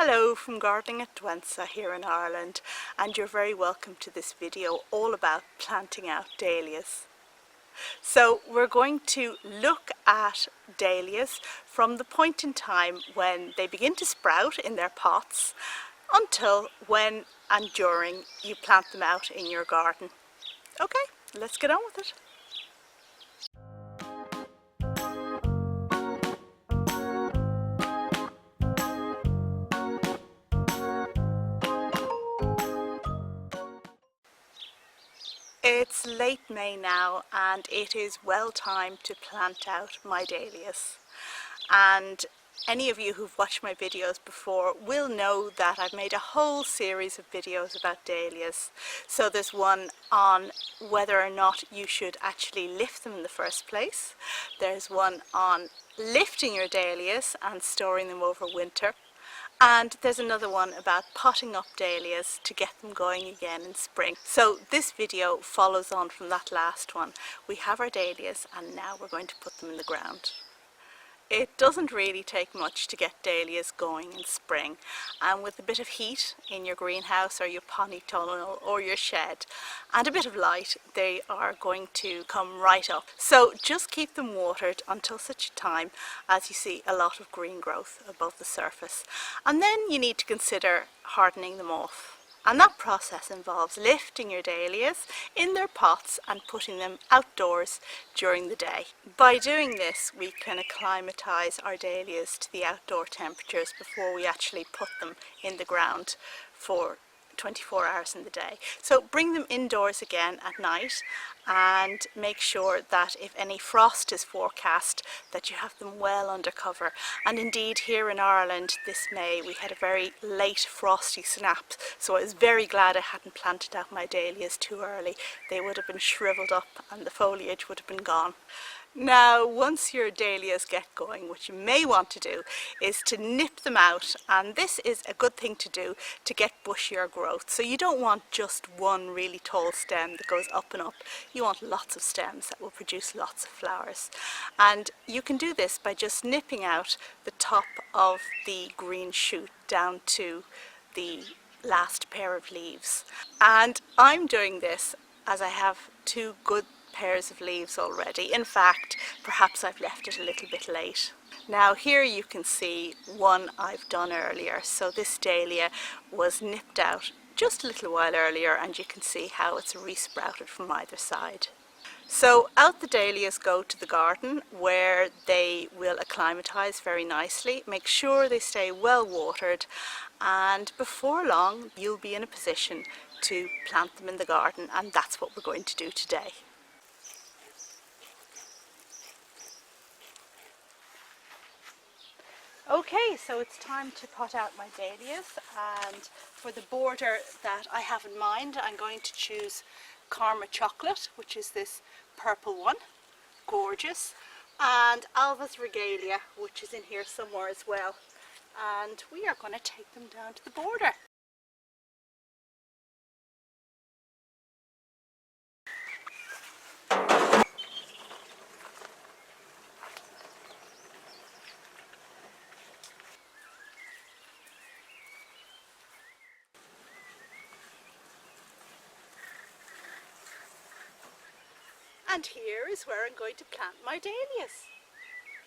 Hello from Gardening at Douentza here in Ireland, and you're very welcome to this video all about planting out dahlias. So we're going to look at dahlias from the point in time when they begin to sprout in their pots until when and during you plant them out in your garden. Okay, let's get on with it. It's late May now and it is well time to plant out my dahlias. And any of you who've watched my videos before will know that I've made a whole series of videos about dahlias. So there's one on whether or not you should actually lift them in the first place. There's one on lifting your dahlias and storing them over winter. And there's another one about potting up dahlias to get them going again in spring. So this video follows on from that last one. We have our dahlias and now we're going to put them in the ground. It doesn't really take much to get dahlias going in spring, and with a bit of heat in your greenhouse or your polytunnel or your shed and a bit of light, they are going to come right up. So just keep them watered until such a time as you see a lot of green growth above the surface, and then you need to consider hardening them off. And that process involves lifting your dahlias in their pots and putting them outdoors during the day. By doing this, we can acclimatise our dahlias to the outdoor temperatures before we actually put them in the ground for 24 hours in the day. So bring them indoors again at night and make sure that if any frost is forecast that you have them well under cover. And indeed here in Ireland this May we had a very late frosty snap, so I was very glad I hadn't planted out my dahlias too early. They would have been shriveled up and the foliage would have been gone. Now once your dahlias get going, what you may want to do is to nip them out, and this is a good thing to do to get bushier growth. So you don't want just one really tall stem that goes up and up. You want lots of stems that will produce lots of flowers, and you can do this by just nipping out the top of the green shoot down to the last pair of leaves. And I'm doing this as I have two good pairs of leaves already. In fact, perhaps I've left it a little bit late. Now here you can see one I've done earlier. So this dahlia was nipped out just a little while earlier, and you can see how it's resprouted from either side. So out the dahlias go to the garden where they will acclimatise very nicely. Make sure they stay well watered, and before long you'll be in a position to plant them in the garden, and that's what we're going to do today. Okay, so it's time to pot out my dahlias, and for the border that I have in mind I'm going to choose Karma Chocolate, which is this purple one, gorgeous, and Alva's Regalia, which is in here somewhere as well, and we are going to take them down to the border. And here is where I'm going to plant my dahlias.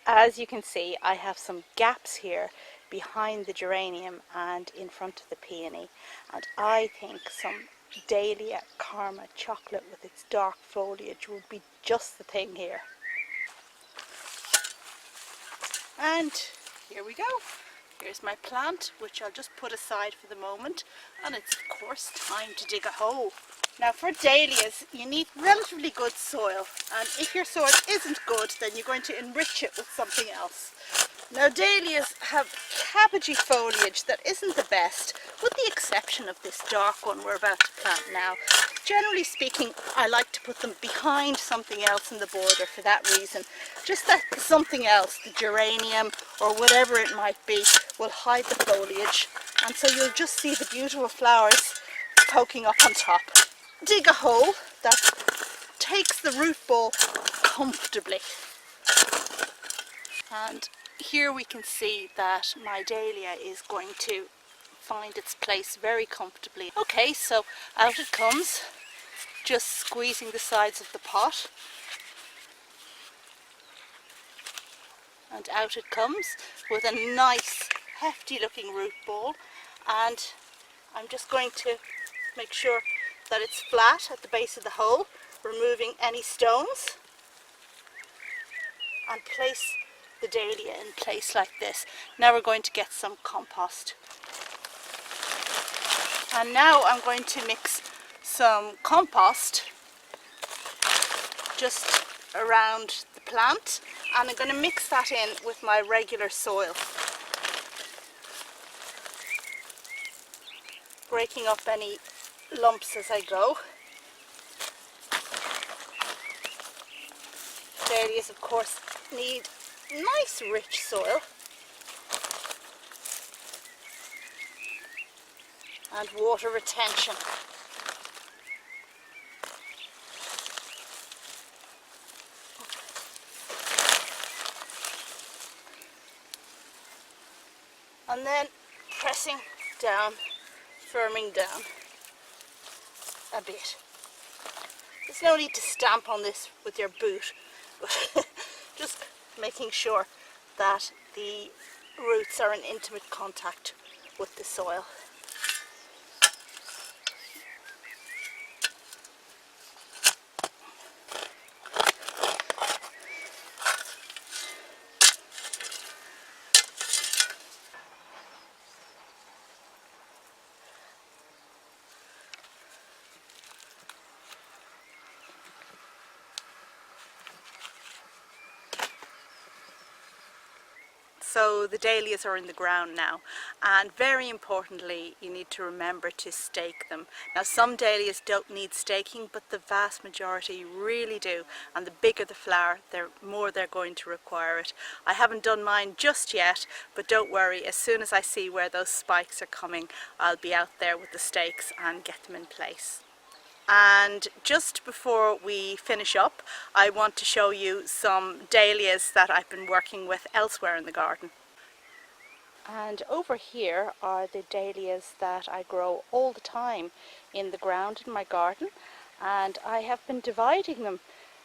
As you can see, I have some gaps here behind the geranium and in front of the peony, and I think some Dahlia Karma Chocolate with its dark foliage would be just the thing here. And here we go. Here's my plant, which I'll just put aside for the moment, and it's of course time to dig a hole. Now for dahlias you need relatively good soil, and if your soil isn't good then you're going to enrich it with something else. Now dahlias have cabbagey foliage that isn't the best, with the exception of this dark one we're about to plant now. Generally speaking, I like to put them behind something else in the border for that reason. Just that something else, the geranium or whatever it might be, will hide the foliage, and so you'll just see the beautiful flowers poking up on top. Dig a hole that takes the root ball comfortably. And here we can see that my dahlia is going to find its place very comfortably. Okay, so out it comes, just squeezing the sides of the pot. And out it comes with a nice hefty looking root ball, and I'm just going to make sure that it's flat at the base of the hole, removing any stones, and place the dahlia in place like this. Now we're going to get some compost. And now I'm going to mix some compost just around the plant, and I'm going to mix that in with my regular soil, breaking up any lumps as I go. Dahlias, of course, need nice rich soil and water retention. And then pressing down, firming down a bit. There's no need to stamp on this with your boot, but just making sure that the roots are in intimate contact with the soil. So the dahlias are in the ground now, and very importantly you need to remember to stake them. Now some dahlias don't need staking, but the vast majority really do, and the bigger the flower, the more they're going to require it. I haven't done mine just yet, but don't worry, as soon as I see where those spikes are coming, I'll be out there with the stakes and get them in place. And just before we finish up, I want to show you some dahlias that I've been working with elsewhere in the garden. And over here are the dahlias that I grow all the time in the ground in my garden, and I have been dividing them,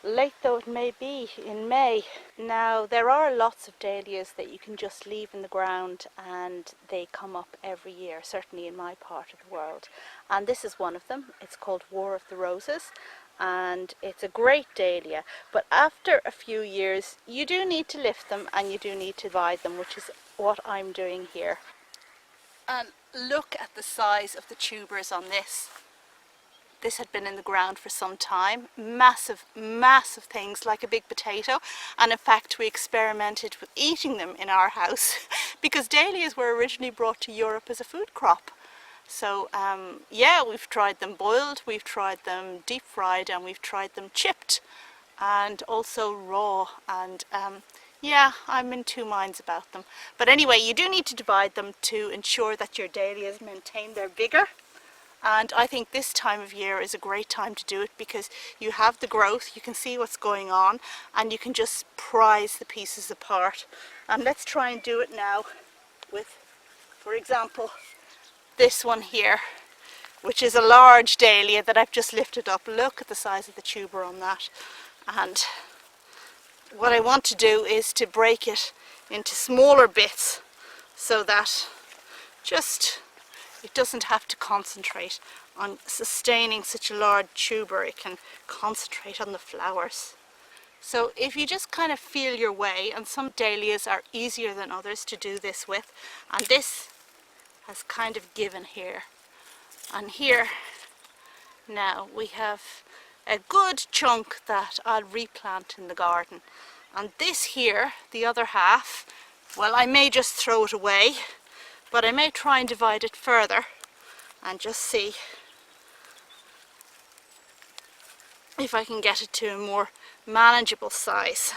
late though it may be, in May. Now there are lots of dahlias that you can just leave in the ground and they come up every year, certainly in my part of the world, and this is one of them. It's called War of the Roses, and it's a great dahlia, but after a few years you do need to lift them and you do need to divide them, which is what I'm doing here. And look at the size of the tubers on this. This had been in the ground for some time. Massive, massive things, like a big potato. And in fact, we experimented with eating them in our house because dahlias were originally brought to Europe as a food crop. So yeah, we've tried them boiled, we've tried them deep fried, and we've tried them chipped and also raw. And yeah, I'm in two minds about them. But anyway, you do need to divide them to ensure that your dahlias maintain their vigour. And I think this time of year is a great time to do it because you have the growth, you can see what's going on, and you can just prise the pieces apart. And let's try and do it now with, for example, this one here, which is a large dahlia that I've just lifted up. Look at the size of the tuber on that. And what I want to do is to break it into smaller bits so that just it doesn't have to concentrate on sustaining such a large tuber. It can concentrate on the flowers. So if you just kind of feel your way, and some dahlias are easier than others to do this with, and this has kind of given here. And here now we have a good chunk that I'll replant in the garden. And this here, the other half, well, I may just throw it away, but I may try and divide it further and just see if I can get it to a more manageable size.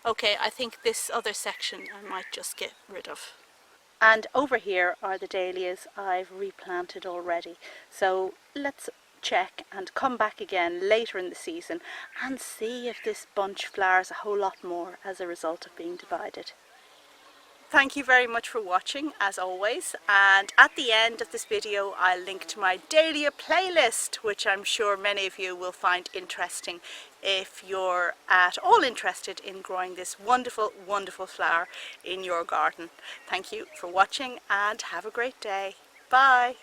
Okay, I think this other section I might just get rid of. And over here are the dahlias I've replanted already. So let's check and come back again later in the season and see if this bunch flowers a whole lot more as a result of being divided. thank you very much for watching as always, and at the end of this video I'll link to my Dahlia playlist, which I'm sure many of you will find interesting if you're at all interested in growing this wonderful, wonderful flower in your garden. Thank you for watching and have a great day. Bye.